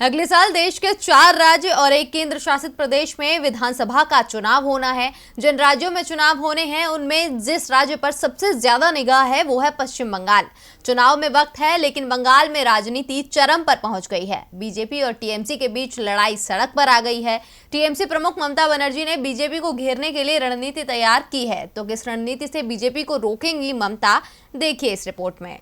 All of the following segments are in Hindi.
अगले साल देश के 4 राज्य और एक केंद्र शासित प्रदेश में विधानसभा का चुनाव होना है। जिन राज्यों में चुनाव होने हैं उनमें जिस राज्य पर सबसे ज्यादा निगाह है वो है पश्चिम बंगाल। चुनाव में वक्त है, लेकिन बंगाल में राजनीति चरम पर पहुंच गई है। बीजेपी और टीएमसी के बीच लड़ाई सड़क पर आ गई है। टीएमसी प्रमुख ममता बनर्जी ने बीजेपी को घेरने के लिए रणनीति तैयार की है। तो किस रणनीति से बीजेपी को रोकेंगी ममता, देखिए इस रिपोर्ट में।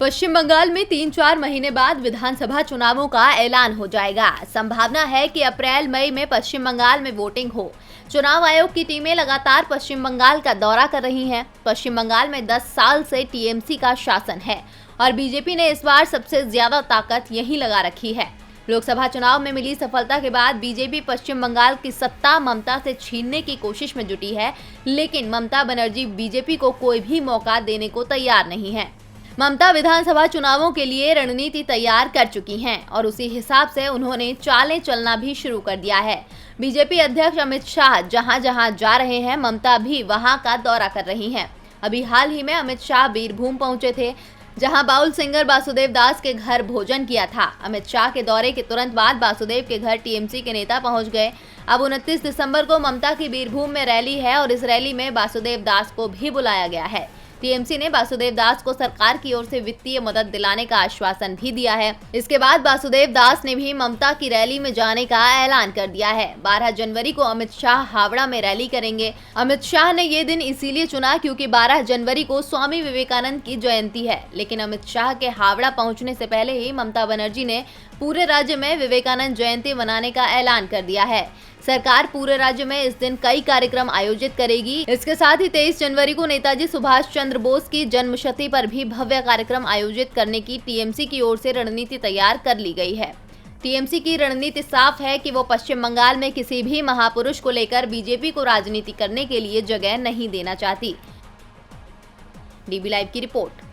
पश्चिम बंगाल में 3-4 महीने बाद विधानसभा चुनावों का ऐलान हो जाएगा। संभावना है कि अप्रैल मई में पश्चिम बंगाल में वोटिंग हो। चुनाव आयोग की टीमें लगातार पश्चिम बंगाल का दौरा कर रही हैं। पश्चिम बंगाल में 10 साल से टीएमसी का शासन है और बीजेपी ने इस बार सबसे ज्यादा ताकत यहीं लगा रखी है। लोकसभा चुनाव में मिली सफलता के बाद बीजेपी पश्चिम बंगाल की सत्ता ममता से छीनने की कोशिश में जुटी है, लेकिन ममता बनर्जी बीजेपी को कोई भी मौका देने को तैयार नहीं है। ममता विधानसभा चुनावों के लिए रणनीति तैयार कर चुकी हैं और उसी हिसाब से उन्होंने चालें चलना भी शुरू कर दिया है। बीजेपी अध्यक्ष अमित शाह जहां जहां जा रहे हैं, ममता भी वहां का दौरा कर रही हैं। अभी हाल ही में अमित शाह बीरभूम पहुंचे थे, जहां बाउल सिंगर वासुदेव दास के घर भोजन किया था। अमित शाह के दौरे के तुरंत बाद वासुदेव के घर टीएमसी के नेता पहुंच गए। अब 29 दिसंबर को ममता की बीरभूम में रैली है और इस रैली में वासुदेव दास को भी बुलाया गया है। टीएमसी ने वासुदेव दास को सरकार की ओर से वित्तीय मदद दिलाने का आश्वासन भी दिया है। इसके बाद वासुदेव दास ने भी ममता की रैली में जाने का ऐलान कर दिया है। 12 जनवरी को अमित शाह हावड़ा में रैली करेंगे। अमित शाह ने ये दिन इसीलिए चुना क्योंकि 12 जनवरी को स्वामी विवेकानंद की जयंती है। लेकिन अमित शाह के हावड़ा पहुंचने से पहले ही ममता बनर्जी ने पूरे राज्य में विवेकानंद जयंती मनाने का ऐलान कर दिया है। सरकार पूरे राज्य में इस दिन कई कार्यक्रम आयोजित करेगी। इसके साथ ही 23 जनवरी को नेताजी सुभाष चंद्र बोस की जन्मशती पर भी भव्य कार्यक्रम आयोजित करने की टीएमसी की ओर से रणनीति तैयार कर ली गई है। टीएमसी की रणनीति साफ है कि वो पश्चिम बंगाल में किसी भी महापुरुष को लेकर बीजेपी को राजनीति करने के लिए जगह नहीं देना चाहती। डीबी लाइव की रिपोर्ट।